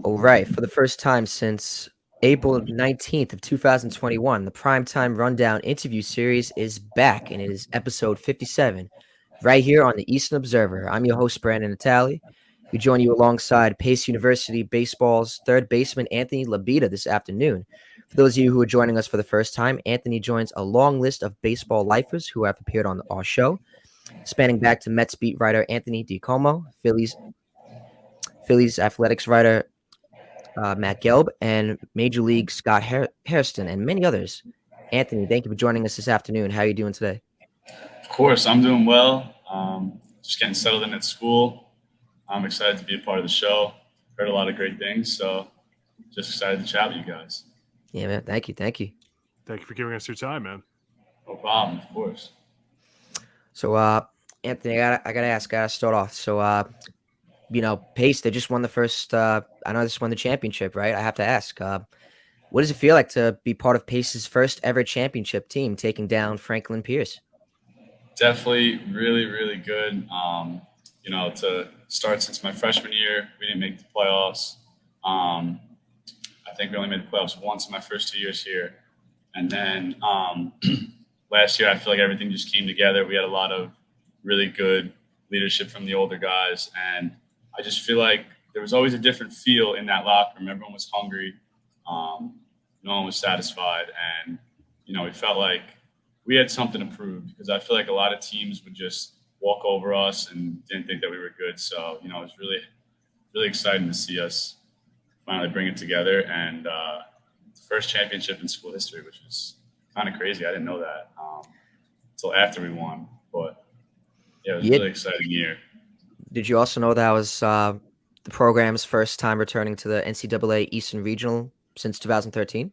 All right, for the first time since April 19th of 2021, the Primetime Rundown interview series is back, and it is episode 57, right here on the Eastern Observer. I'm your host, Brandon Natale. We join you alongside Pace University Baseball's third baseman, Anthony Labita, this afternoon. For those of you who are joining us for the first time, Anthony joins a long list of baseball lifers who have appeared on our show, spanning back to Mets beat writer Anthony DiComo, Phillies athletics writer Matt Gelb, and Major League Scott Hairston, and many others. Anthony, thank you for joining us this afternoon. How are you doing today? Of course, I'm doing well. Just getting settled in at school. I'm excited to be a part of the show. Heard a lot of great things, so just excited to chat with you guys. Yeah, man. Thank you. Thank you. Thank you for giving us your time, man. No problem, of course. So, Anthony, I gotta ask, gotta start off. So, Pace, they just won the first. I know this won the championship, right? I have to ask, what does it feel like to be part of Pace's first ever championship team, taking down Franklin Pierce? Definitely really, really good. To start since my freshman year, we didn't make the playoffs. Um, I think we only made the playoffs once in my first 2 years here. And then last year, I feel like everything just came together. We had a lot of really good leadership from the older guys. And I just feel like there was always a different feel in that locker room. Everyone was hungry. Um, no one was satisfied. And, we felt like we had something to prove because I feel like a lot of teams would just walk over us and didn't think that we were good. So, it was really, really exciting to see us finally bring it together. And the first championship in school history, which was kind of crazy. I didn't know that until after we won. But yeah, it was a Yeah. really exciting year. Did you also know that was the program's first time returning to the NCAA Eastern Regional since 2013?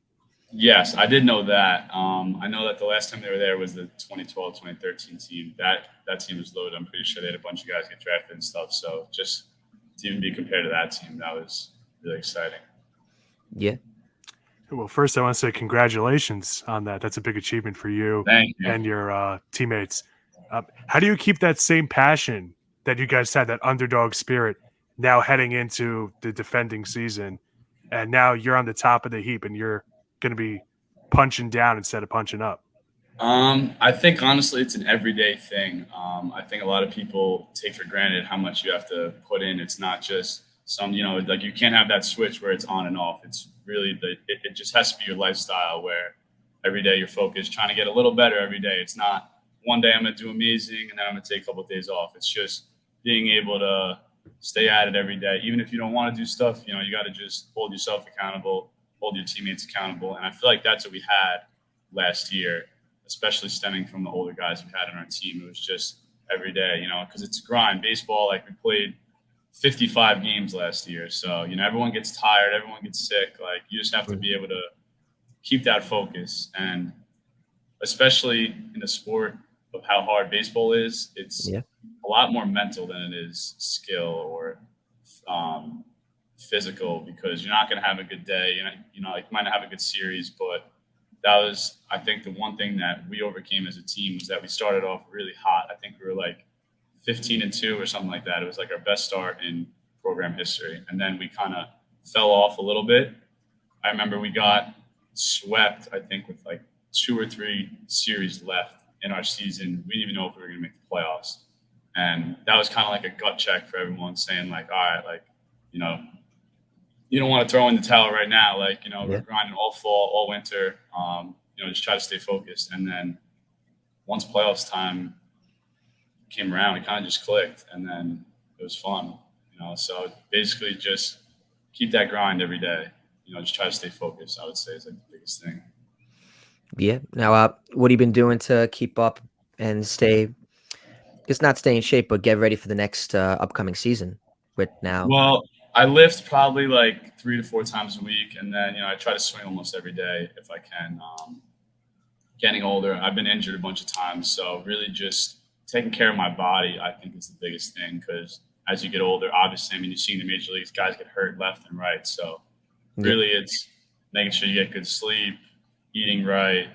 Yes, I did know that. I know that the last time they were there was the 2012-2013 team. That team was loaded. I'm pretty sure they had a bunch of guys get drafted and stuff. So just to even be compared to that team, that was really exciting. Yeah. Well, first, I want to say congratulations on that. That's a big achievement for you Thank you. and your teammates. How do you keep that same passion that you guys had, that underdog spirit, now heading into the defending season? And now you're on the top of the heap and you're going to be punching down instead of punching up. I think honestly, it's an everyday thing. I think a lot of people take for granted how much you have to put in. It's not just like you can't have that switch where it's on and off. It's really it just has to be your lifestyle where every day you're focused, trying to get a little better every day. It's not one day I'm going to do amazing and then I'm going to take a couple of days off. It's just being able to stay at it every day. Even if you don't want to do stuff, you got to just hold yourself accountable, hold your teammates accountable. And I feel like that's what we had last year, especially stemming from the older guys we had on our team. It was just every day, because it's a grind. Baseball, like we played 55 games last year. So, everyone gets tired, everyone gets sick. Like you just have to be able to keep that focus. And especially in a sport of how hard baseball is, it's Yeah. a lot more mental than it is skill or um, physical because you're not going to have a good day. Like you might not have a good series, but that was, I think, the one thing that we overcame as a team was that we started off really hot. I think we were like 15-2 or something like that. It was like our best start in program history. And then we kind of fell off a little bit. I remember we got swept, I think, with like 2 or 3 series left in our season. We didn't even know if we were going to make the playoffs. And that was kind of like a gut check for everyone saying like, all right, like, you don't want to throw in the towel right now. Like, we're Yeah. grinding all fall, all winter. Just try to stay focused. And then once playoffs time came around, we kind of just clicked, and then it was fun. So basically just keep that grind every day. Just try to stay focused. I would say is like the biggest thing. Yeah. Now, what have you been doing to keep up and stay, just not stay in shape, but get ready for the next upcoming season with now? Well, I lift probably like 3 to 4 times a week, and then I try to swing almost every day if I can. Getting older, I've been injured a bunch of times, so really just taking care of my body, I think, is the biggest thing. Because as you get older, obviously, I mean, you see in the major leagues, guys get hurt left and right. So Yeah. really, it's making sure you get good sleep, eating right.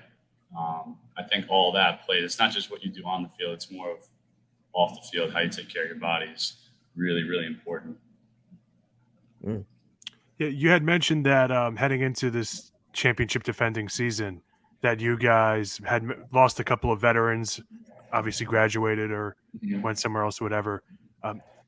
I think all that plays. It's not just what you do on the field; it's more of off the field, how you take care of your body is really, really important. Mm. Yeah, you had mentioned that heading into this championship defending season, that you guys had lost a couple of veterans, obviously graduated or Mhm. went somewhere else, or whatever.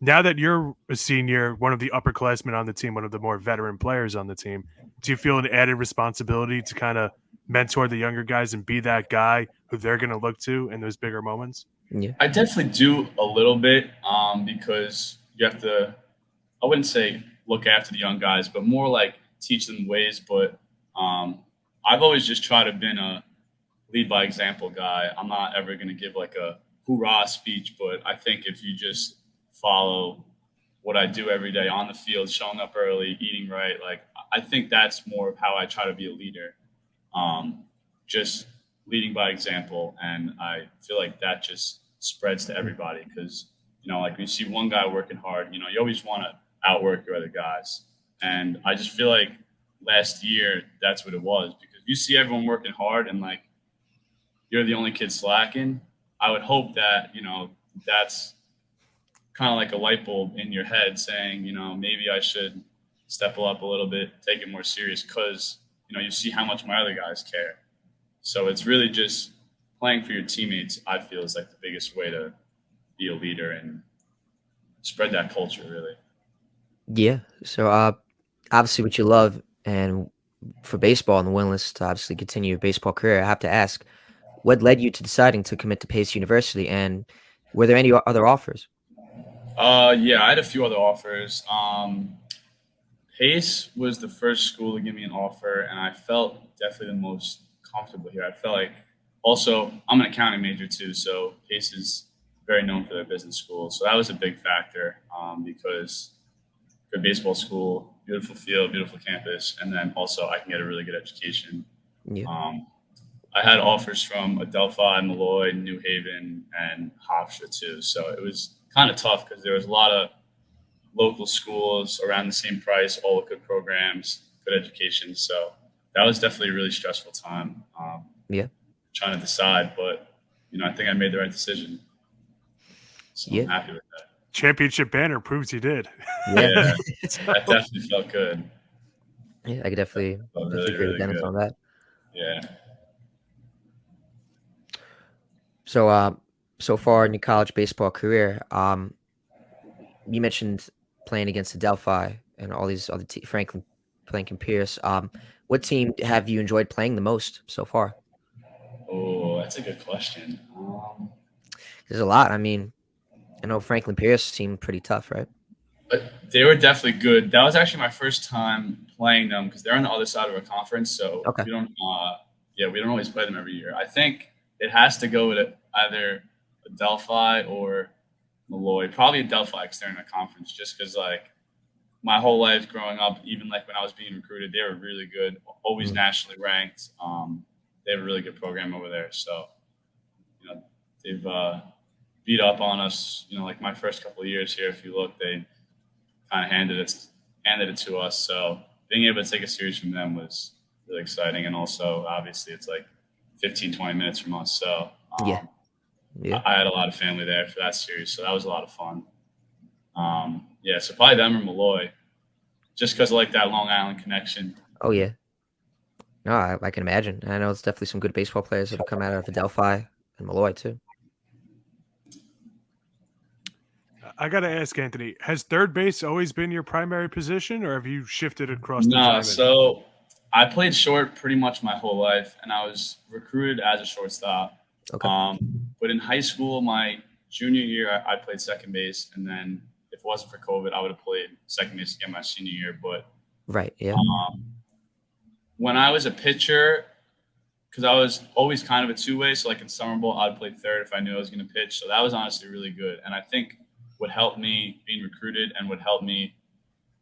Now that you're a senior, one of the upperclassmen on the team, one of the more veteran players on the team, do you feel an added responsibility to kind of mentor the younger guys and be that guy who they're going to look to in those bigger moments? Yeah. I definitely do a little bit because you have to, I wouldn't say look after the young guys, but more like teach them ways. But um, I've always just tried to been a lead by example guy. I'm not ever going to give like a hoorah speech, but I think if you just follow what I do every day on the field, showing up early, eating right, like I think that's more of how I try to be a leader. Just leading by example, and I feel like that just spreads to everybody because like when you see one guy working hard, you always want to outwork your other guys, and I just feel like last year that's what it was because you see everyone working hard and like you're the only kid slacking. I would hope that that's kind of like a light bulb in your head saying maybe I should step up a little bit, take it more serious because you see how much my other guys care. So it's really just playing for your teammates. I feel is like the biggest way to be a leader and spread that culture. Really. Yeah. So, obviously, what you love and for baseball and the willingness to obviously continue your baseball career, I have to ask, what led you to deciding to commit to Pace University, and were there any other offers? Yeah, I had a few other offers. Pace was the first school to give me an offer, and I felt definitely the most comfortable here. I felt like also I'm an accounting major too, so Pace is very known for their business school. So that was a big factor because good baseball school, beautiful field, beautiful campus, and then also I can get a really good education. Yeah. Um, I had offers from Adelphi, Malloy, New Haven, and Hofstra too. So it was kind of tough because there was a lot of local schools around the same price, all with good programs, good education. So that was definitely a really stressful time Yeah. trying to decide. But I think I made the right decision. So I'm Yeah. happy with that. Championship banner proves you did. Yeah. Yeah, So, that definitely felt good. Yeah, I could definitely Felt definitely really, agree with really Dennis good. on that. Yeah. So, so far in your college baseball career, you mentioned playing against Adelphi and all these other Franklin, Plank, and Pierce. What team have you enjoyed playing the most so far? Oh, that's a good question. There's a lot. I mean, I know Franklin Pierce seemed pretty tough, right? But they were definitely good. That was actually my first time playing them because they're on the other side of a conference. So Okay. we don't, yeah, we don't always play them every year. I think it has to go with either Adelphi or Malloy. Probably Adelphi because they're in a conference. Just because like my whole life growing up, even like when I was being recruited, they were really good. Always Mm. nationally ranked. They have a really good program over there. So they've beat up on us. Like my first couple of years here, if you look, they kind of handed it to us. So being able to take a series from them was really exciting. And also, obviously, it's like 15, 20 minutes from us. So Yeah. Yeah. I had a lot of family there for that series. So that was a lot of fun. Yeah, so probably them or Malloy, just because of like that Long Island connection. Oh yeah. No, I can imagine. I know it's definitely some good baseball players that have come out of Adelphi and Malloy too. I got to ask Anthony, has third base always been your primary position, or have you shifted across the No, diamond? so I played short pretty much my whole life, and I was recruited as a shortstop. Okay. But in high school, my junior year, I played second base, and then if it wasn't for COVID, I would have played second base again my senior year. But Right. Yeah. um, when I was a pitcher, because I was always kind of a two-way, so like in summer ball, I'd play third if I knew I was going to pitch. So that was honestly really good, and I think what helped me being recruited and what helped me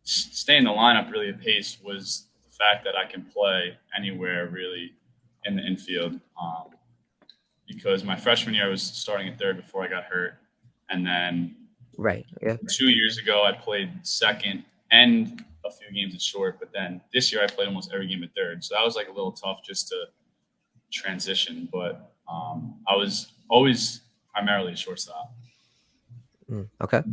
stay in the lineup really at Pace was the fact that I can play anywhere really in the infield. Because my freshman year I was starting at third before I got hurt, and then Right. Yeah. 2 years ago I played second and a few games at short. But then this year I played almost every game at third, so that was like a little tough just to transition. But I was always primarily a shortstop. Okay.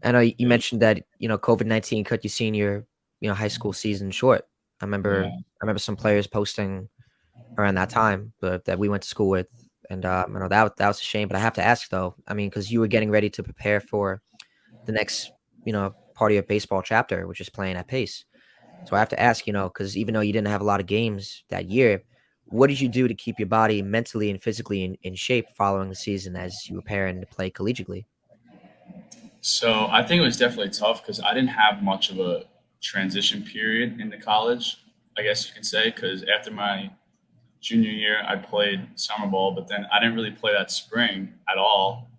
I know you mentioned that COVID-19 cut your senior high school season short. I Yeah. remember some players posting around that time, but that we went to school with, and I know that was a shame. But I have to ask though, I mean, because you were getting ready to prepare for the next, part of your baseball chapter, which is playing at Pace. So I have to ask, because even though you didn't have a lot of games that year, what did you do to keep your body mentally and physically in shape following the season as you were preparing to play collegiately? So I think it was definitely tough because I didn't have much of a transition period into college, I guess you can say, because after my junior year, I played summer ball, but then I didn't really play that spring at all.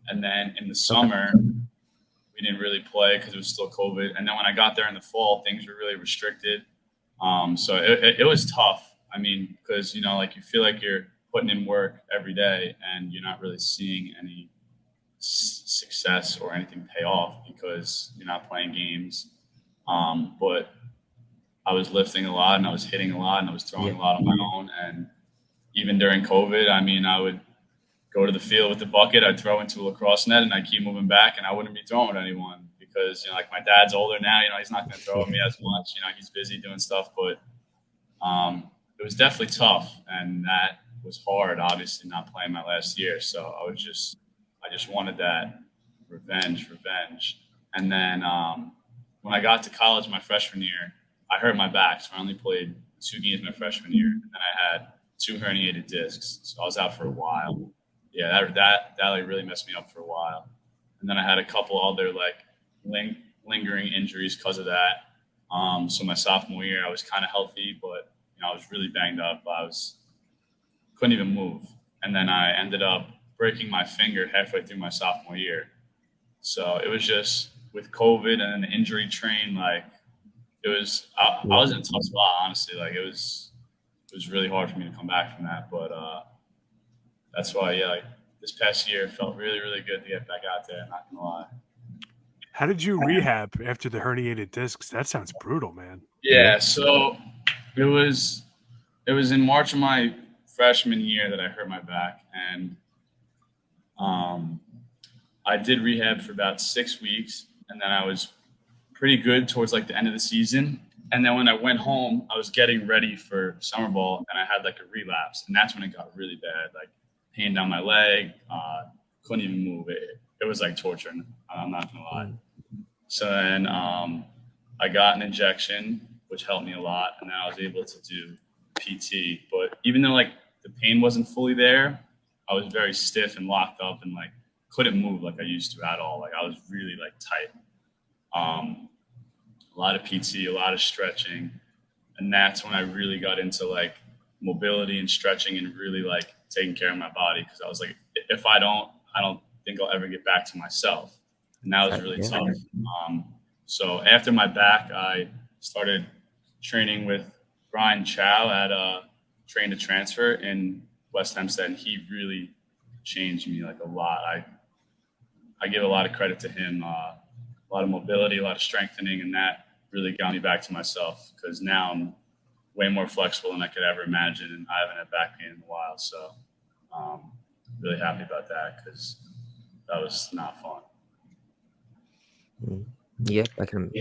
And then in the Okay. summer, we didn't really play because it was still COVID. And then when I got there in the fall, things were really restricted. So it was tough. I mean, because, like you feel like you're putting in work every day and you're not really seeing any success or anything pay off because you're not playing games. But I was lifting a lot and I was hitting a lot and I was throwing Yeah. a lot on my own. And even during COVID, I mean, I would go to the field with the bucket, I'd throw into a lacrosse net and I'd keep moving back and I wouldn't be throwing at anyone because, like my dad's older now, he's not going to throw at me as much. He's busy doing stuff, but it was definitely tough. And that was hard, obviously, not playing my last year. So I just wanted that revenge. And then when I got to college my freshman year, I hurt my back. So I only played 2 games my freshman year. And then I had 2 herniated discs. So I was out for a while. Yeah, that like really messed me up for a while. And then I had a couple other like lingering injuries because of that. So my sophomore year, I was kind of healthy, but I was really banged up. Couldn't even move, and then I ended up breaking my finger halfway through my sophomore year. So it was just with COVID and then the injury train, like I was in a tough spot, honestly. Like it was really hard for me to come back from that, but that's why, yeah, like this past year it felt really, really good to get back out there. Not gonna lie. How did you rehab after the herniated discs? That sounds brutal, man. Yeah, so it was it was in March of my freshman year that I hurt my back, and um, I did rehab for about 6 weeks, and then I was pretty good towards like the end of the season. And then when I went home, I was getting ready for summer ball, and I had like a relapse, and that's when it got really bad, like pain down my leg, couldn't even move. It was like torture. I'm not gonna lie. Mm. So then I got an injection, which helped me a lot, and then I was able to do PT. But even though like the pain wasn't fully there, I was very stiff and locked up and like couldn't move like I used to at all. Like I was really like tight. A lot of PT, a lot of stretching, and that's when I really got into like mobility and stretching and really like taking care of my body because I was like, if I don't think I'll ever get back to myself, and that was really tough. So after my back, I started training with Brian Chow at Train to Transfer in West Hempstead, and he really changed me like a lot. I give a lot of credit to him. A lot of mobility, a lot of strengthening, and that really got me back to myself because now I'm way more flexible than I could ever imagine, and I haven't had back pain in a while. So, really happy about that because that was not fun. Yeah, I can.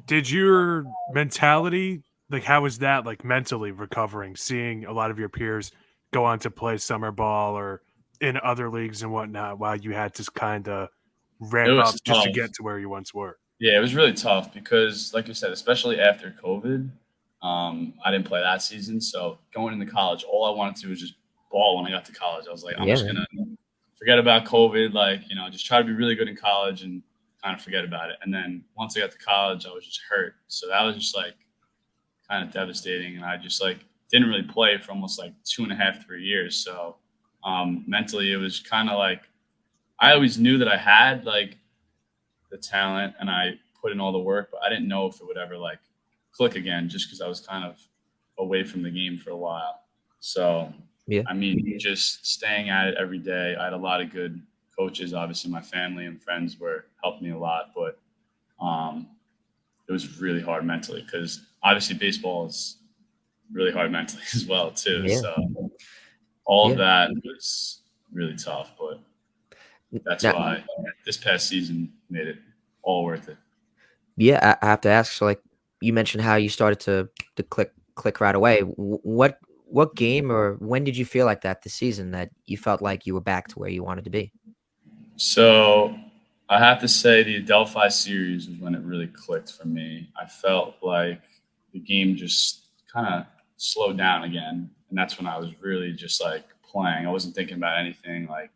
Did your mentality, like, how was that, like, mentally recovering, seeing a lot of your peers go on to play summer ball or in other leagues and whatnot while you had to kind of It ramp was up just to tough. get to where you once were? Yeah, it was really tough because, like you said, especially after COVID, I didn't play that season. So going into college, all I wanted to do was just ball when I got to college. I was like, I'm Yeah, just man. gonna forget about COVID, like, just try to be really good in college and kind of forget about it. And then once I got to college, I was just hurt. So that was just like kind of devastating. And I just like didn't really play for almost like 2.5, 3 years. So mentally, it was kind of like I always knew that I had like the talent and I put in all the work, but I didn't know if it would ever like click again just because I was kind of away from the game for a while. So, Yeah. I mean, just staying at it every day. I had a lot of good coaches. Obviously, my family and friends were helping me a lot, but um, it was really hard mentally because obviously baseball is really hard mentally as well too. Yeah. So all of Yeah. that was really tough, but that's Now, why this past season made it all worth it. yeah, I have to ask. So, like, you mentioned how you started to click right away. What game or when did you feel like that this season that you felt like you were back to where you wanted to be? So I have to say the Adelphi series was when it really clicked for me. I felt like the game just kind of slowed down again. And that's when I was really just like playing. I wasn't thinking about anything. Like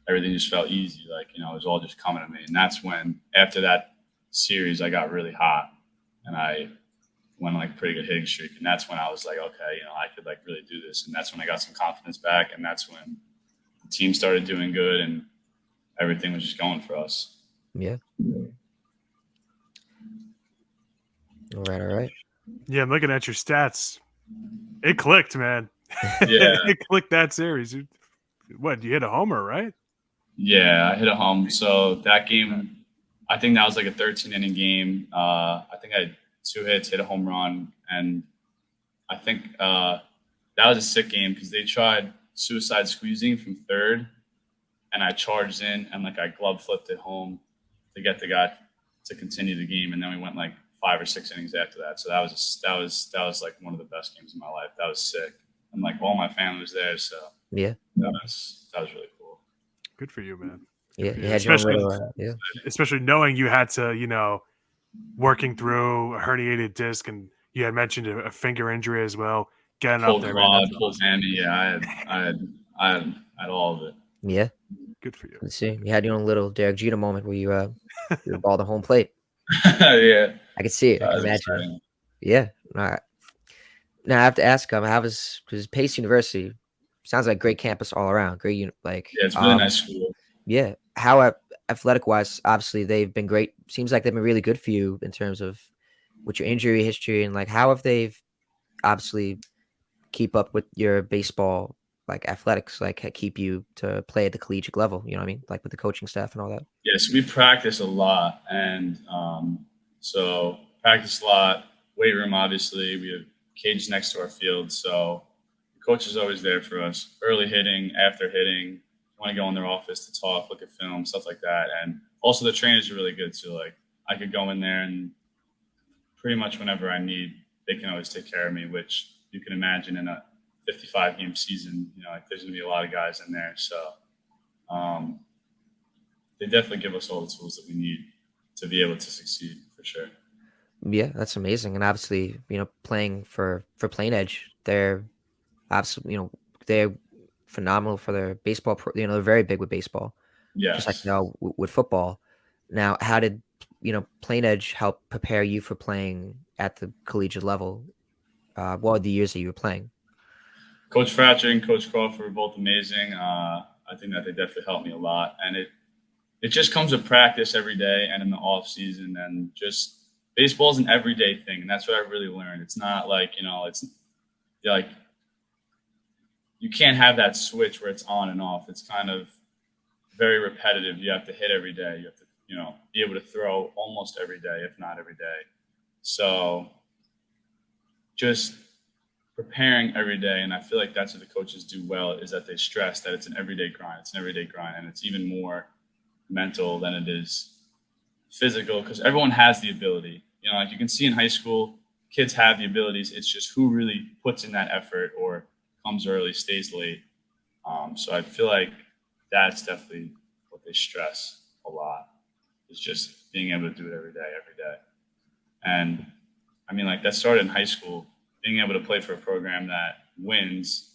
everything just felt easy. Like, you know, it was all just coming to me. And that's when, after that series, I got really hot and I went on like a pretty good hitting streak. And that's when I was like, okay, you know, I could like really do this. And that's when I got some confidence back. And that's when the team started doing good and everything was just going for us. Yeah. All right. Yeah, I'm looking at your stats. It clicked, man. Yeah. It clicked that series. What, you hit a homer, right? Yeah, I hit a home. So that game, I think that was like a 13-inning game. I think I had 2 hits, hit a home run, and I think that was a sick game because they tried suicide squeezing from third, and I charged in and like I glove flipped it home to get the guy to continue the game, and then we went like 5 or 6 innings after that. So that was like one of the best games of my life. That was sick, and like all my family was there, so Yeah. that was really cool. Good for you, man. Yeah, you had your own little, yeah. Especially knowing you had to, you know, working through a herniated disc, and you had mentioned a finger injury as well. Getting up there, Quad, man. pulled hammy. Yeah, I had all of it. Yeah. Good for you. Let's see. You had your own little Derek Jeter moment where you threw the ball to home plate. Yeah, I could see it. I can imagine it. Yeah. All right. Now I have to ask him, because Pace University sounds like great campus all around. Great, like yeah, it's really nice school. Yeah. How athletic wise, obviously they've been great. Seems like they've been really good for you in terms of with your injury history and like how have they've obviously keep up with your baseball like athletics, like keep you to play at the collegiate level. You know what I mean? Like with the coaching staff and all that. Yeah, so we practice a lot, and so practice a lot. Weight room, obviously, we have cage next to our field, so the coach is always there for us. Early hitting, after hitting, want to go in their office to talk, look at film, stuff like that. And also the trainers are really good too. Like I could go in there and pretty much whenever I need, they can always take care of me, which you can imagine in a 55-game season, you know, like there's going to be a lot of guys in there. So they definitely give us all the tools that we need to be able to succeed for sure. Yeah, that's amazing. And obviously, you know, playing for Plain Edge, they're absolutely, you know, they're phenomenal for their baseball. You know, they're very big with baseball. Yes. Just like you know with football. Now, how did Plain Edge help prepare you for playing at the collegiate level? What were the years that you were playing? Coach Fratcher and Coach Crawford were both amazing. I think that they definitely helped me a lot, and it just comes with practice every day and in the off season, and just baseball is an everyday thing, and that's what I really learned. It's not like it's like you can't have that switch where it's on and off. It's kind of very repetitive. You have to hit every day. You have to be able to throw almost every day, if not every day. So just preparing every day, and I feel like that's what the coaches do well, is that they stress that it's an everyday grind. It's an everyday grind, and it's even more mental than it is physical because everyone has the ability. Like you can see in high school, kids have the abilities. It's just who really puts in that effort or comes early, stays late. So I feel like that's definitely what they stress a lot, is just being able to do it every day. And I mean, like that started in high school. Being able to play for a program that wins,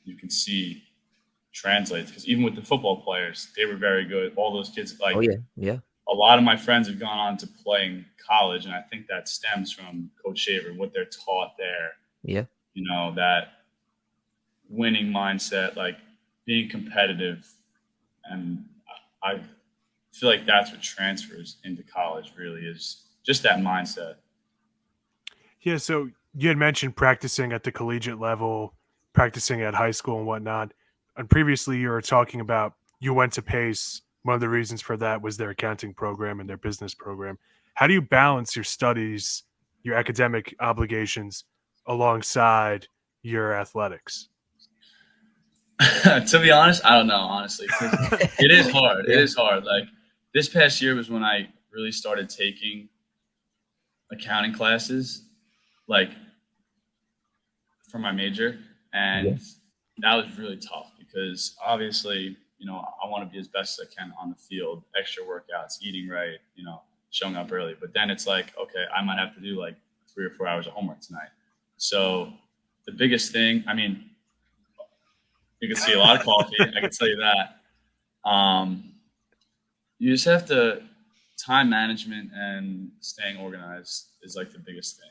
you can see translates, because even with the football players, they were very good. All those kids, like, oh yeah, a lot of my friends have gone on to play in college, and I think that stems from Coach Shaver, what they're taught there. Yeah, That winning mindset, like being competitive, and I feel like that's what transfers into college. Really, is just that mindset. Yeah, so you had mentioned practicing at the collegiate level, practicing at high school and whatnot. And previously you were talking about you went to Pace. One of the reasons for that was their accounting program and their business program. How do you balance your studies, your academic obligations alongside your athletics? To be honest, I don't know, honestly. It is hard. Yeah. It is hard. Like this past year was when I really started taking accounting classes, like for my major, Yeah. and that was really tough because obviously, I want to be as best as I can on the field, extra workouts, eating right, showing up early. But then it's like, okay, I might have to do like 3 or 4 hours of homework tonight. So the biggest thing, I mean, you can see a lot of coffee. I can tell you that. You just have to time management and staying organized is like the biggest thing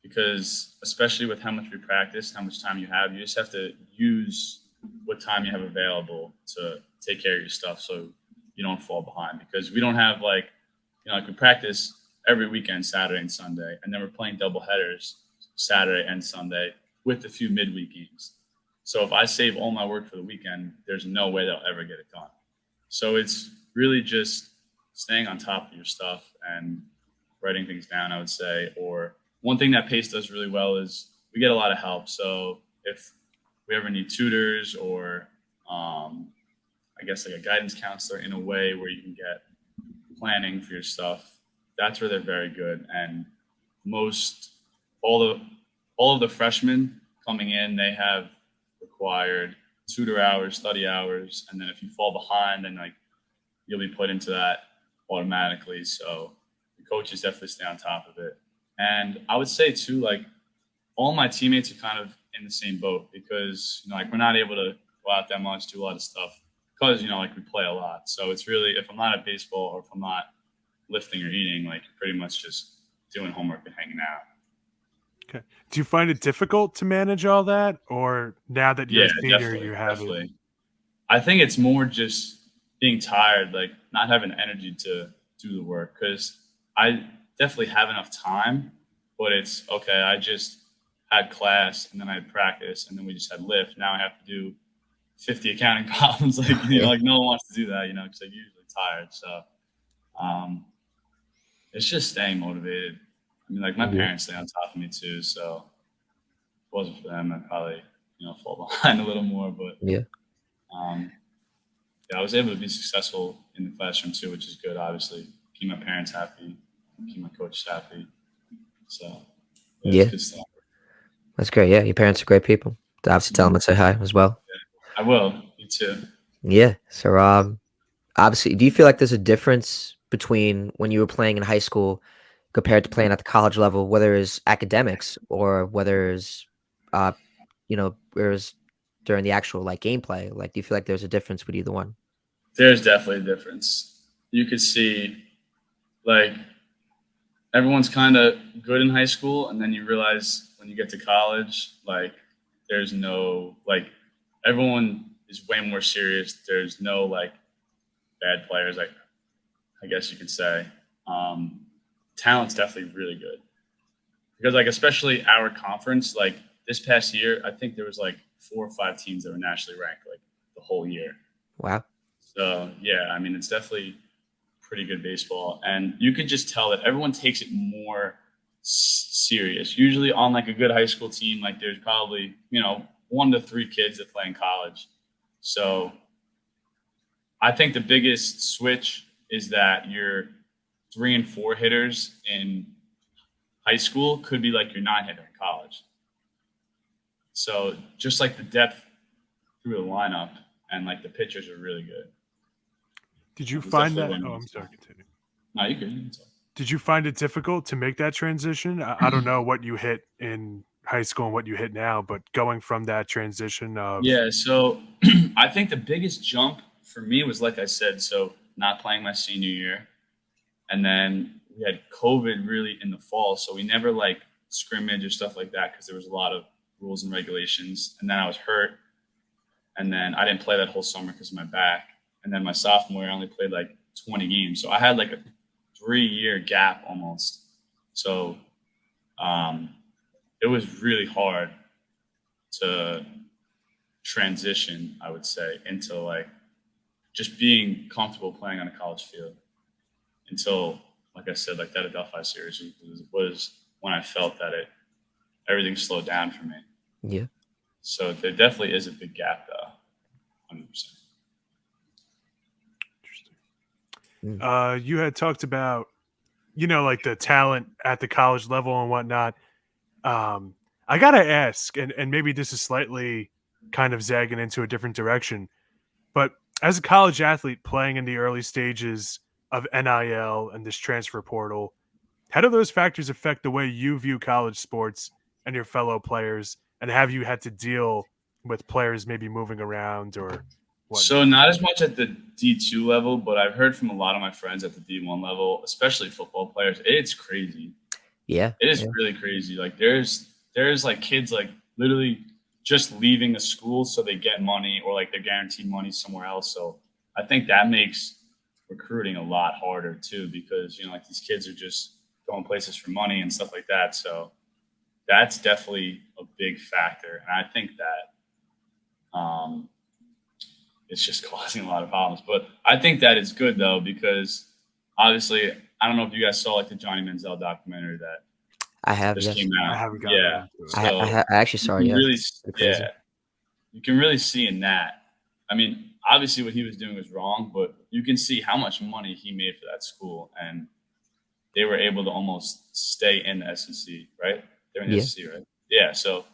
because especially with how much we practice, how much time you have, you just have to use what time you have available to take care of your stuff so you don't fall behind because we don't have like we practice every weekend, Saturday and Sunday, and then we're playing double headers Saturday and Sunday with a few midweek games. So if I save all my work for the weekend, there's no way they'll ever get it done. So it's really just staying on top of your stuff and writing things down, I would say. Or one thing that Pace does really well is we get a lot of help. So if we ever need tutors or I guess like a guidance counselor in a way where you can get planning for your stuff, that's where they're very good. And most all of the freshmen coming in, they have required tutor hours, study hours, and then if you fall behind, then like you'll be put into that automatically. So the coaches definitely stay on top of it. And I would say too, like all my teammates are kind of in the same boat because like we're not able to go out that much, do a lot of stuff because like we play a lot. So it's really if I'm not at baseball or if I'm not lifting or eating, like pretty much just doing homework and hanging out. Okay. Do you find it difficult to manage all that, or now that you're Yeah, a senior, definitely, you have it? definitely. I think it's more just being tired, like not having energy to do the work because I definitely have enough time, but it's okay. I just had class and then I had practice and then we just had lift. Now I have to do 50 accounting problems. Like, Yeah. like no one wants to do that, because they're usually tired. So um, it's just staying motivated. I mean, like my Yeah. parents stay on top of me too. So if it wasn't for them, I'd probably, fall behind a little more. But Yeah. um, yeah, I was able to be successful in the classroom too, which is good. Obviously, keep my parents happy, keep my coaches happy. So yeah, it's Yeah. good stuff. That's great. Yeah. Your parents are great people. Obviously tell them Mhm. to say hi as well. I will. You too. Yeah. So, obviously, do you feel like there's a difference between when you were playing in high school compared to playing at the college level, whether it's academics or whether it's, uh, whereas during the actual like gameplay, like, do you feel like there's a difference with either one? There's definitely a difference. You could see like everyone's kind of good in high school, and then you realize when you get to college, like there's no like everyone is way more serious. There's no like bad players, like I guess you could say. Um, Talent's definitely really good because like especially our conference, like this past year, I think there was like 4 or 5 teams that were nationally ranked like the whole year. Wow. So yeah, I mean it's definitely pretty good baseball, and you could just tell that everyone takes it more serious. Usually on like a good high school team, like there's probably 1 to 3 kids that play in college. So I think the biggest switch is that your 3 and 4 hitters in high school could be like your 9 hitter in college. So just like the depth through the lineup and like the pitchers are really good. Did you There's find definitely that? one Oh, of I'm these. sorry. Continue. No, you could. You can talk. Did you find it difficult to make that transition? I don't know what you hit in high school and what you hit now, but going from that transition of Yeah, so I think the biggest jump for me was like I said, so not playing my senior year, and then we had COVID really in the fall, so we never like scrimmage or stuff like that because there was a lot of rules and regulations. And then I was hurt, and then I didn't play that whole summer because of my back. And then my sophomore year, I only played like 20 games, so I had like a 3 year gap almost. So um, it was really hard to transition, I would say, into like just being comfortable playing on a college field until, like I said, like that Adelphi series was when I felt that everything slowed down for me. Yeah. So there definitely is a big gap, though, 100%. Mm. you had talked about like the talent at the college level and whatnot. I gotta ask, and maybe this is slightly kind of zagging into a different direction, but as a college athlete playing in the early stages of NIL and this transfer portal, how do those factors affect the way you view college sports and your fellow players? And have you had to deal with players maybe moving around or So whatnot? not as much at the D2 level, but I've heard from a lot of my friends at the D1 level, especially football players. It's crazy. Yeah, It is yeah, really crazy. Like there's like kids like literally just leaving a school so they get money or like they're guaranteed money somewhere else. So I think that makes recruiting a lot harder too because like these kids are just going places for money and stuff like that. So that's definitely a big factor, and I think that it's just causing a lot of problems. But I think that it's good though because obviously I don't know if you guys saw like the Johnny Manziel documentary that I have, just yes. came I out. haven't gotten Yeah. around to it. So I actually you saw it, can yes. really, It's pretty crazy. yeah, you can really see in that. I mean, obviously what he was doing was wrong, but you can see how much money he made for that school, and they were able to almost stay in the SEC, right? They're in the Yeah. SEC, right? Yeah. So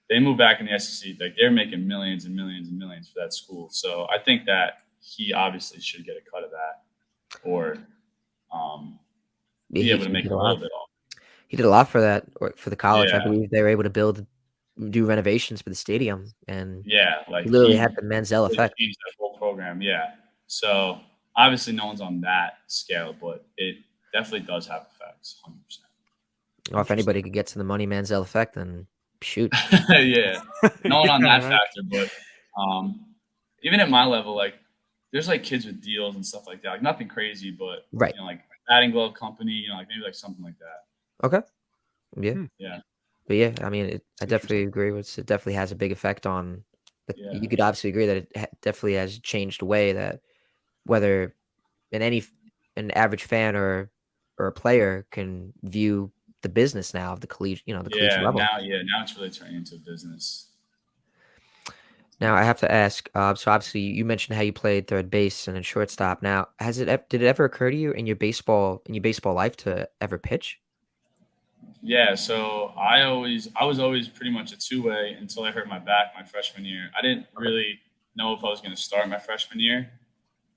they moved back in the SEC. Like they're making millions and millions and millions for that school. So I think that he obviously should get a cut of that, or um, Yeah, be able to he make did a a little lot. bit off. He did a lot for that, or for the college. I Yeah. believe they were able to do renovations for the stadium, and Yeah, he like literally had he the Manziel really effect. changed that whole program. Yeah. So obviously, no one's on that scale, but it definitely does have effects. 100%. Or if anybody could get to the money Manziel effect, then shoot. Yeah, no one on Yeah, that right. factor, but um, even at my level, like there's like kids with deals and stuff like that. Like nothing crazy, but Right. like batting glove company, like maybe like something like that. Okay. Yeah. Hmm, Yeah, But yeah, I mean, it's I definitely interesting. agree with it. Definitely has a big effect on. yeah, You could obviously agree that it definitely has changed the way that whether an average fan or a player can view the business now of the collegiate level. now it's really turning into a business. Now I have to ask. So obviously you mentioned how you played third base and then shortstop. Now did it ever occur to you in your baseball life to ever pitch? Yeah, so I was always pretty much a two-way until I hurt my back my freshman year. I didn't Okay. really know if I was going to start my freshman year,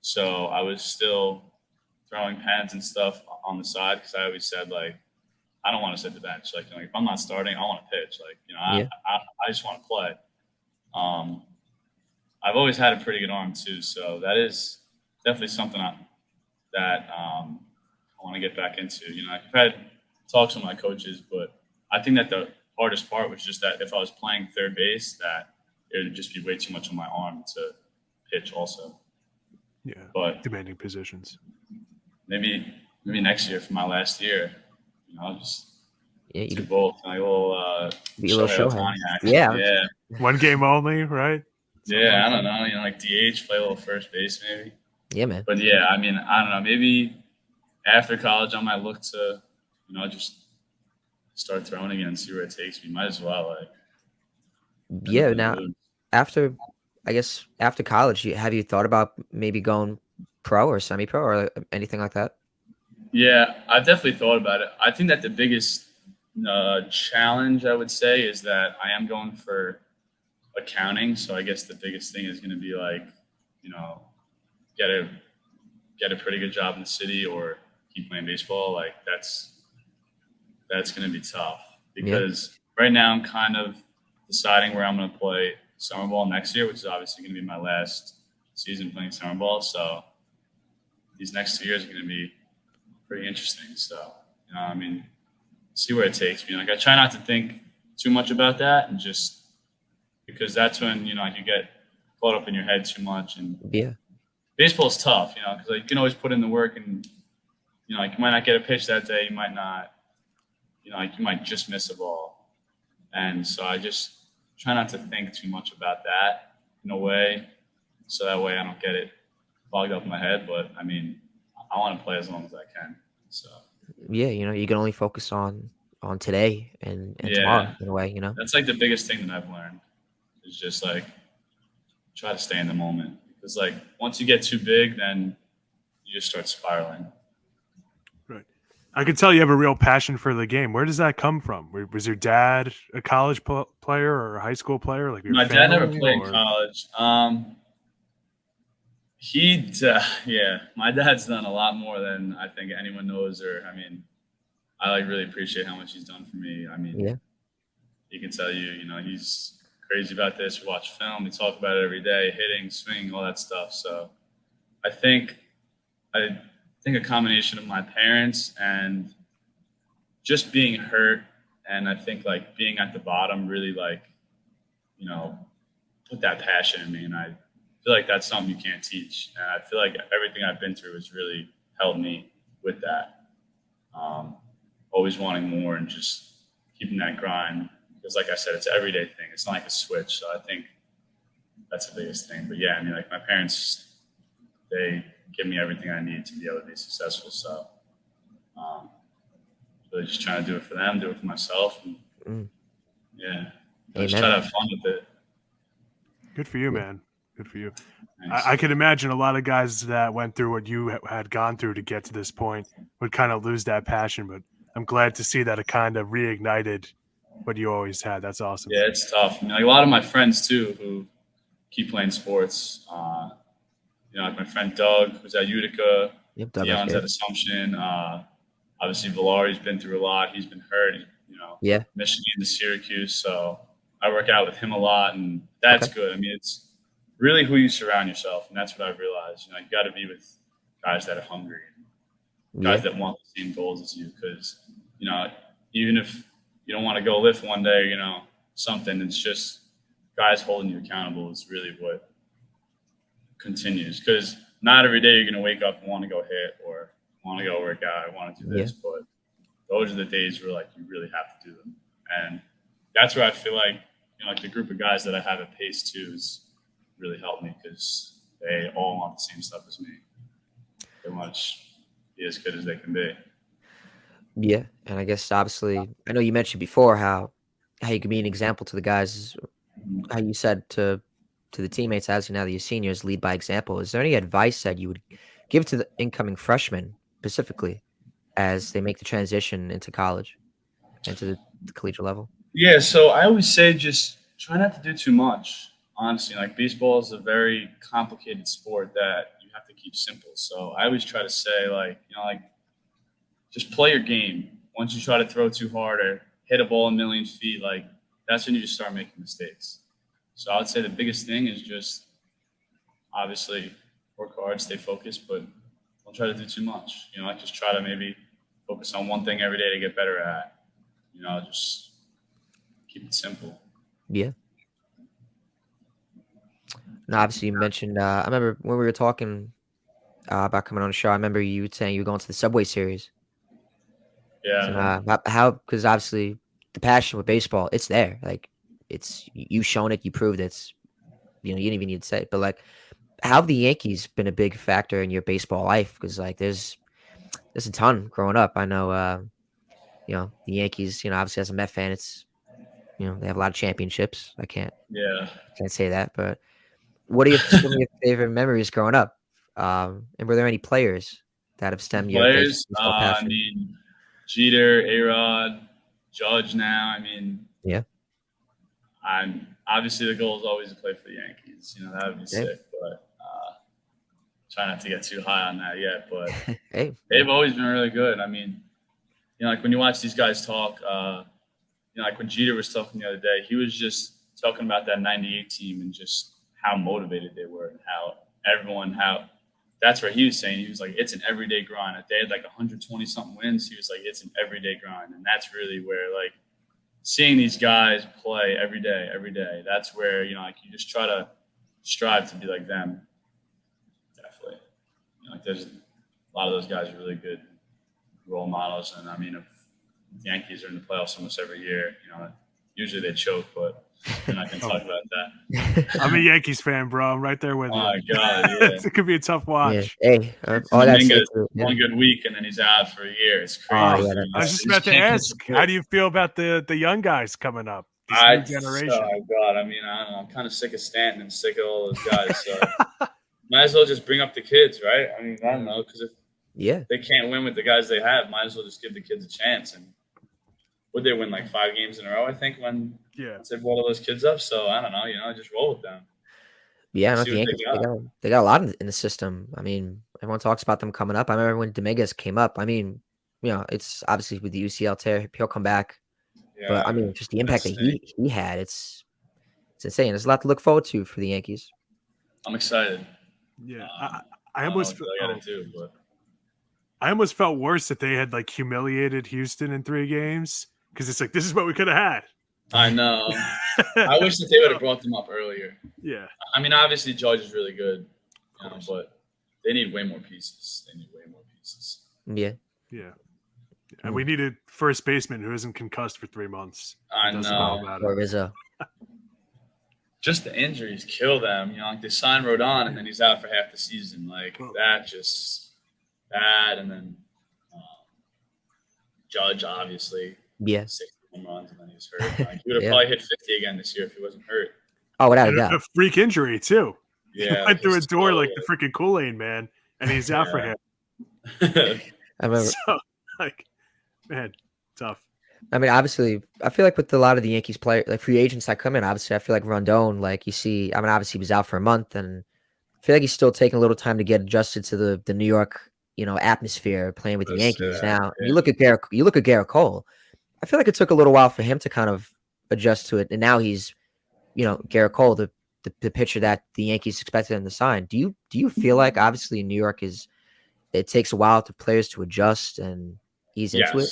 so I was still throwing pens and stuff on the side because I always said like I don't want to sit the bench. Like, if I'm not starting, I want to pitch. Like Yeah. I just want to play. Um, I've always had a pretty good arm too, so that is definitely something that I want to get back into. I've had talks with my coaches, but I think that the hardest part was just that if I was playing third base, that it would just be way too much on my arm to pitch also. Yeah, But demanding positions. maybe next year for my last year, I'll just Yeah, you do could both. Like a little be a little Shohei Shohei. Ohtani action. Yeah. Yeah, One game only, right? Something yeah. like I don't that. know. Like DH, play a little first base maybe. Yeah, man. But yeah, I mean, I don't know. Maybe after college, I might look to just start throwing again and see where it takes me. Might as well. Like, got Yeah, nothing to now lose. after I guess after college, have you thought about maybe going pro or semi-pro or anything like that? Yeah, I've definitely thought about it. I think that the biggest challenge I would say is that I am going for accounting. So I guess the biggest thing is going to be like, you know, get a get a pretty good job in the city or keep playing baseball. Like that's going to be tough Yeah. because right now I'm kind of deciding where I'm going to play summer ball next year, which is obviously going to be my last season playing summer ball. So these next 2 years are going to be pretty interesting. So, I mean, see where it takes me. Like I try not to think too much about that and just because that's when, you get caught up in your head too much. And Yeah. baseball's tough, because like, you can always put in the work and, like you might not get a pitch that day. You might not, like you might just miss a ball. And so I just try not to think too much about that in a way. So that way I don't get it fogged up in my head. But I mean, I want to play as long as I can. So Yeah, you can only focus on today and tomorrow yeah, in a way. that's like the biggest thing that I've learned is just like try to stay in the moment because like once you get too big, then you just start spiraling. Right. I can tell you have a real passion for the game. Where does that come from? Was your dad a college player or a high school player, like your My dad never family? played in Or college. Yeah, my dad's done a lot more than I think anyone knows. Or I mean, I like really appreciate how much he's done for me. I mean, Yeah. he can tell you, he's crazy about this. We watch film, we talk about it every day, hitting, swinging, all that stuff. So I think I think a combination of my parents and just being hurt, and I think like being at the bottom really like you know put that passion in me, and I feel like that's something you can't teach. And I feel like everything I've been through has really helped me with that. Um, Always wanting more and just keeping that grind. Because, like I said, it's an everyday thing. It's not like a switch. So I think that's the biggest thing. But yeah, I mean, like my parents, they give me everything I need to be able to be successful. So um, really just trying to do it for them, do it for myself. And, Mm. yeah, Amen. just try to have fun with it. good for you, Yeah. man. Good for you. Thanks. I can imagine a lot of guys that went through what you had gone through to get to this point would kind of lose that passion. But I'm glad to see that it kind of reignited what you always had. That's awesome. Yeah, it's tough. Like a lot of my friends too, who keep playing sports. Like my friend Doug, who's at Utica. Yep. Doug, Dion's okay. at Assumption. Obviously, Valari's been through a lot. He's been hurt. Yeah. Michigan to Syracuse. So I work out with him a lot, and that's Okay. good. I mean, it's really who you surround yourself, and that's what I've realized. You got to be with guys that are hungry, guys Yeah. that want the same goals as you. Because even if you don't want to go lift one day, something. It's just guys holding you accountable is really what continues. Because not every day you're going to wake up and want to go hit or want to go work out. I want to do this, but those are the days where like you really have to do them, and that's where I feel like like the group of guys that I have at Pace too has really helped me because they all want the same stuff as me. They want to be as good as they can be. Yeah. And I guess obviously, I know you mentioned before how you can be an example to the guys. How you said to the teammates, as now that you're seniors, lead by example. Is there any advice that you would give to the incoming freshmen specifically as they make the transition into college and to the collegiate level? Yeah, so I always say just try not to do too much. Honestly, like baseball is a very complicated sport that you have to keep simple. So I always try to say like just play your game. Once you try to throw too hard or hit a ball a million feet, like that's when you just start making mistakes. So I would say the biggest thing is just obviously work hard, stay focused, but don't try to do too much. Like just try to maybe focus on one thing every day to get better at. Just keep it simple. Yeah. Now, obviously, you mentioned. I remember when we were talking about coming on the show. I remember you saying you were going to the Subway Series. So, Yeah. how? Because obviously, the passion with baseball, it's there. Like, it's you've shown it, you proved it. It's you didn't even need to say it, but like, how have the Yankees been a big factor in your baseball life? Because like, there's a ton growing up. I know. The Yankees. Obviously, as a Met fan, it's they have a lot of championships. I Yeah. can't say that, but what are some of your favorite memories growing up? And were there any players that have stemmed your Players, baseball passion? Jeter, A-Rod, Judge now. Yeah. I'm obviously the goal is always to play for the Yankees. That would be Hey. sick, but try not to get too high on that yet. But Hey. they've always been really good. Like when you watch these guys talk, like when Jeter was talking the other day, he was just talking about that '98 team and just how motivated they were and how that's where he was saying he was like it's an everyday grind. If they had like 120 something wins, he was like it's an everyday grind, and that's really where like seeing these guys play every day, that's where like you just try to strive to be like them. Definitely, like there's a lot of those guys are really good role models, and if the Yankees are in the playoffs almost every year, usually they choke, but we're not going to talk about that. I'm a Yankees fan, bro. I'm right there with Oh you. my God, yeah. It could be a tough Yeah. watch. Hey. All that Dominguez, said, one good week, and then he's out for a year. It's Oh, crazy. yeah, I was just about to ask, how do you feel about the young guys coming up? This new generation. Oh God, I don't know. I'm kind of sick of Stanton and sick of all those guys. So might as well just bring up the kids, right? I don't know, because if Yeah. They can't win with the guys they have. Might as well just give the kids a chance. And would they win like 5 games in a row? I think when they brought all those kids up. So I don't know. Just roll with them. Yeah, I know See the what Yankees. they got. They got a lot in the system. I mean, everyone talks about them coming up. I remember when Dominguez came up. I mean, it's obviously with the UCL tear, he'll come back. But I Yeah, mean, just the impact that insane. he had, it's insane. There's a lot to look forward to for the Yankees. I'm excited. Yeah, I I don't know almost what I got to do, but I almost felt worse that they had like humiliated Houston in 3 games because it's like this is what we could have had. I know. I wish that they would have brought them up earlier. Yeah. I mean, obviously Judge is really good, but they need way more pieces. Yeah. Yeah. And we need a first baseman who isn't concussed for 3 months. I know. Or Rizzo. Just the injuries kill them. Like they signed Rodon and then he's out for half the season. Like that just bad. And then Judge, obviously. Yeah. 60 home runs and then he's hurt. Like, he would have probably hit 50 again this year if he wasn't hurt. Oh, without a doubt. A freak injury, too. Yeah. He went through a door like the freaking Kool-Aid man, and he's out for him. I remember. So, man, tough. I mean, obviously, I feel like with a lot of the Yankees players, like free agents that come in, obviously, I feel like Rondon, like you see, I mean, obviously he was out for a month, and I feel like he's still taking a little time to get adjusted to the New York, atmosphere playing with the Yankees. Now, you look at Garrett Cole. I feel like it took a little while for him to kind of adjust to it, and now he's, Garrett Cole, the pitcher that the Yankees expected him to sign. Do you feel like obviously New York it takes a while for players to adjust and ease into it?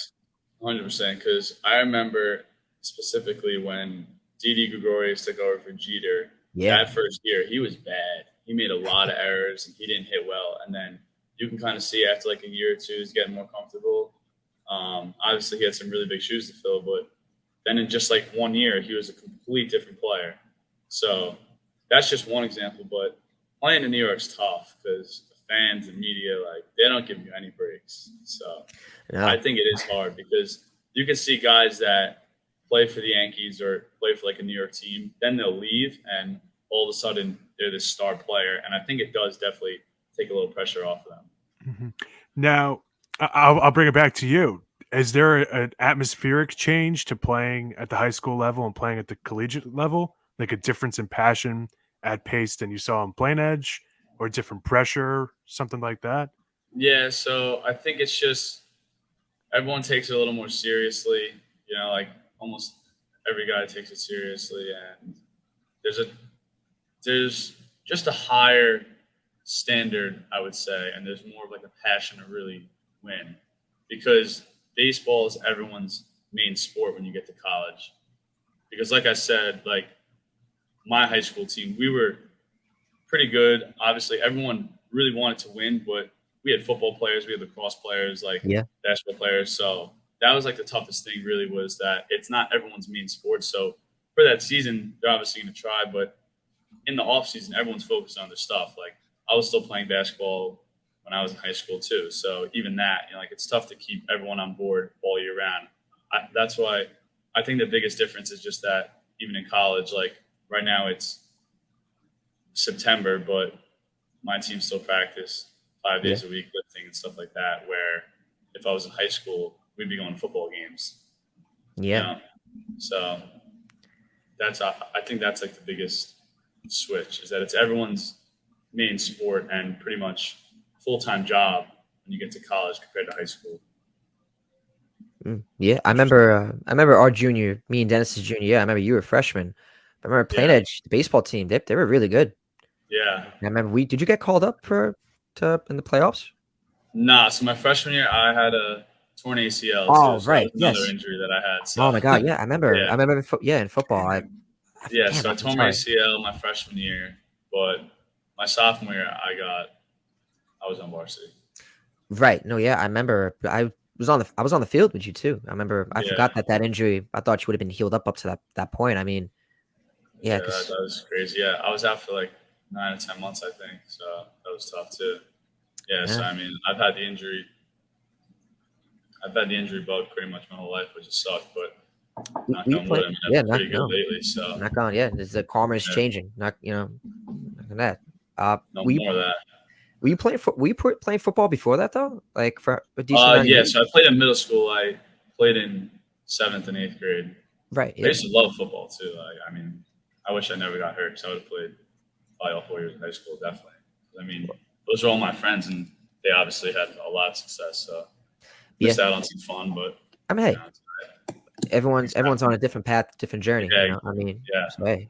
100%. Because I remember specifically when Didi Gregorius took over for Jeter. That first year, he was bad. He made a lot of errors and he didn't hit well. And then you can kind of see after like a year or two, he's getting more comfortable. Obviously, he had some really big shoes to fill, but then in just like 1 year, he was a complete different player. So that's just one example. But playing in New York's tough because the fans and media, like, they don't give you any breaks. So I think it is hard because you can see guys that play for the Yankees or play for like a New York team, then they'll leave and all of a sudden they're this star player. And I think it does definitely take a little pressure off of them. Mm-hmm. Now, I'll bring it back to you. Is there an atmospheric change to playing at the high school level and playing at the collegiate level? Like a difference in passion at pace than you saw on Plain Edge, or different pressure, something like that? Yeah, so I think it's just everyone takes it a little more seriously. Like almost every guy takes it seriously, and there's just a higher standard, I would say, and there's more of like a passion to really win because baseball is everyone's main sport when you get to college. Because like I said, like my high school team, we were pretty good. Obviously, everyone really wanted to win, but we had football players, we had lacrosse players, like basketball players. So that was like the toughest thing really was that it's not everyone's main sport. So for that season, they're obviously going to try, but in the off season, everyone's focused on their stuff. Like I was still playing basketball when I was in high school too. So even that, like it's tough to keep everyone on board all year round. That's why I think the biggest difference is just that even in college, like right now it's September, but my team still practice 5 days a week lifting and stuff like that, where if I was in high school, we'd be going to football games. Yeah. So I think that's like the biggest switch is that it's everyone's main sport and pretty much full-time job when you get to college compared to high school. Yeah, I remember our junior, me and Dennis's junior. Yeah, I remember you were a freshman. I remember Plain Edge, the baseball team. They were really good. Yeah, I remember did you get called up to in the playoffs? Nah, so my freshman year I had a torn ACL. Oh, so right, another injury that I had. So. Oh my god, yeah, I remember. I remember. In football, so I tore my ACL my freshman year, but my sophomore year I was on varsity. Right. No, yeah, I remember. I was on the field with you too. I remember. I forgot that injury. I thought you would have been healed up to that point. I mean, that was crazy. Yeah, I was out for like 9 or 10 months, I think. So that was tough too. Yeah. So I mean, I've had the injury bug pretty much my whole life, which has sucked. But not going wood. I've been pretty good lately. So not going. Yeah, the karma is changing. Not that. More of that. Were you playing football before that though? Like for a decent amount of Yeah. years? So I played in middle school. I played in 7th and 8th grade. Right. I Yeah. used to love football too. Like, I mean, I wish I never got hurt because I would have played probably all 4 years in high school. Definitely. I mean, those are all my friends, and they obviously had a lot of success. So Yeah. missed out on some fun, but I mean, hey, everyone's on a different path, different journey. yeah, You know. I mean, yeah. so hey,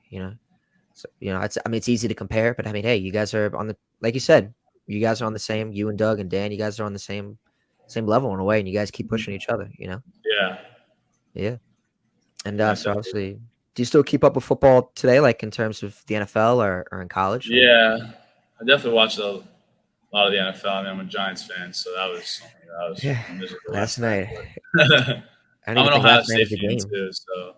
it's easy to compare, but I mean, hey, you guys are on the like you said, you guys are on the same. You and Doug and Dan, you guys are on the same level in a way, and you guys keep pushing each other. You know. Yeah. Yeah. And Yeah, so definitely. obviously, do you still keep up with football today, like in terms of the NFL or in college? Or? Yeah, I definitely watched a lot of the NFL. I mean, I'm a Giants fan, so that was something that was Yeah. miserable Last last night. night, But I don't I'm even an think Ohio last night State was a fan game. too, so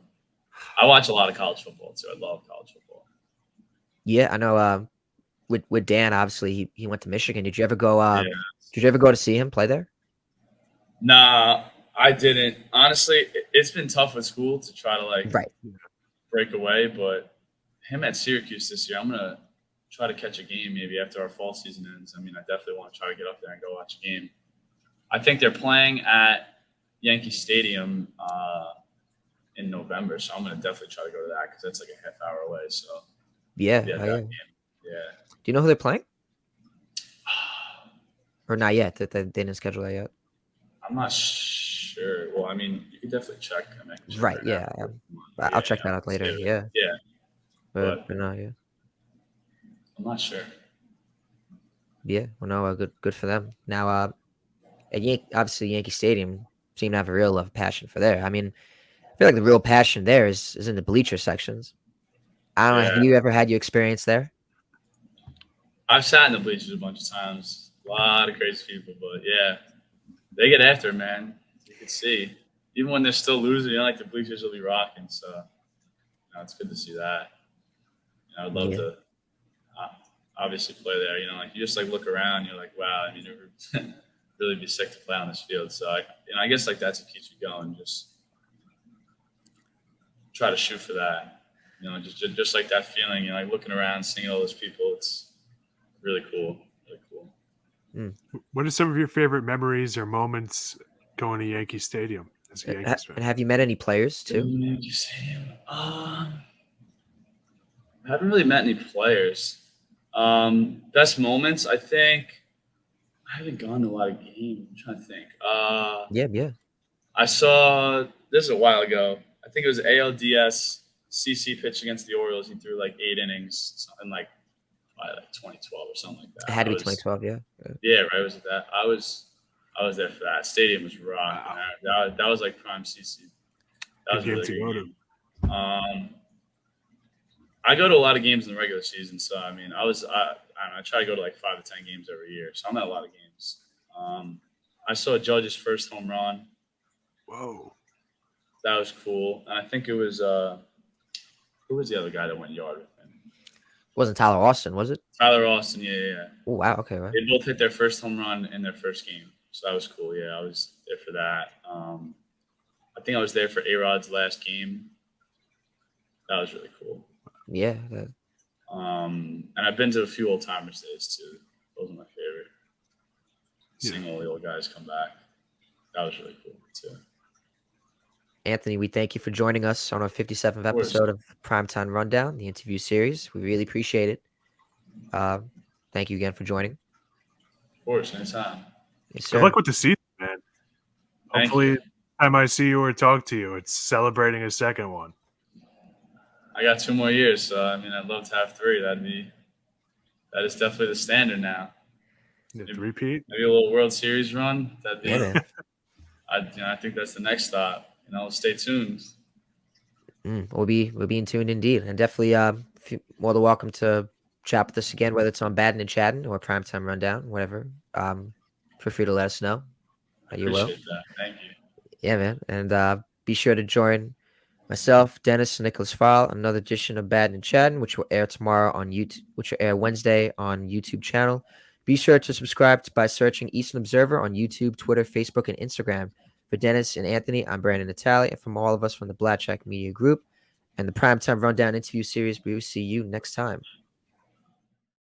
I watch a lot of college football too. I love college football. Yeah, I know. With Dan, obviously he went to Michigan. Did you ever go? Yeah. Did you ever go to see him play there? Nah, I didn't. Honestly, it's been tough with school to try to like Right. break away, but him at Syracuse this year, I'm gonna try to catch a game maybe after our fall season ends. I mean, I definitely want to try to get up there and go watch a game. I think they're playing at Yankee Stadium in November, so I'm gonna definitely try to go to that because that's like a half hour away. So Yeah. yeah, Oh, that yeah. game. Yeah. Do you know who they're playing? Or not yet? That they didn't schedule that yet. I'm not sure. Well, I mean, you could definitely check. I mean, I can check Right. right Yeah. now. I'll check that out later. Save it. Yeah. Yeah, but But no. Yeah. I'm not sure. Yeah. Well, no. Good for them. Now, obviously Yankee Stadium seem to have a real love passion for there. I mean, I feel like the real passion there is in the bleacher sections. I don't know. Have Yeah, you ever had your experience there? I've sat in the bleachers a bunch of times. A lot of crazy people, but yeah, they get after it, man. You can see, even when they're still losing, you know, like the bleachers will be rocking. So, it's good to see that. I'd love Yeah. to uh, obviously play there. Like you just like look around, you're like, wow. I mean, it would really be sick to play on this field. So, I guess like that's what keeps me going. Just try to shoot for that. Just like that feeling. Like looking around, seeing all those people. It's really cool. Really cool. What are some of your favorite memories or moments going to Yankee Stadium as a Yankees fan? And have you met any players too? Yankee Stadium. I haven't really met any players. Best moments, I think. I haven't gone to a lot of games. I'm trying to think. Yeah. I saw this is a while ago. I think it was ALDS CC pitch against the Orioles. He threw like 8 innings, something like probably like 2012 or something like that. It had to be 2012. Yeah. Yeah, right. Was it that? I was there for that. Stadium was rocking. Wow. That was like prime CC. That was Good really game to go good. to. I go to a lot of games in the regular season, so I mean, I don't know, I try to go to like 5 to 10 games every year, so I'm at a lot of games. I saw Judge's first home run. Whoa, That was cool, and I think it was who was the other guy that went yard with him? It wasn't Tyler Austin, was it? Tyler Austin. Yeah. Oh wow. Okay. Right. They both hit their first home run in their first game, so that was cool. Yeah, I was there for that. I think I was there for A-Rod's last game. That was really cool. Yeah. And I've been to a few old timers days too. Those are my favorite. Seeing all the old guys come back. That was really cool too. Anthony, we thank you for joining us on our 57th episode of Primetime Rundown, the interview series. We really appreciate it. Thank you again for joining. Of course, anytime. Yes, sir. Good luck with the season, man. Thank Hopefully, you. time I see you or talk to you, it's celebrating a second one. I got 2 more years, so I mean, I'd love to have 3. That is definitely the standard now. Repeat? Maybe a little World Series run. That'd be. Yeah, man. I think that's the next stop. Stay tuned. We'll be tuned indeed, and definitely more than welcome to chat with us again, whether it's on Battin and Chattin or Primetime Rundown, whatever. Feel free to let us know. You will. Appreciate that. Thank you. Yeah, man, and be sure to join myself, Dennis, and Nicholas File, another edition of Battin and Chattin, which will air tomorrow on YouTube, which will air Wednesday on YouTube channel. Be sure to subscribe by searching Eastern Observer on YouTube, Twitter, Facebook, and Instagram. For Dennis and Anthony, I'm Brandon Natale, and from all of us from the Black Check Media Group and the Primetime Rundown interview series, we will see you next time.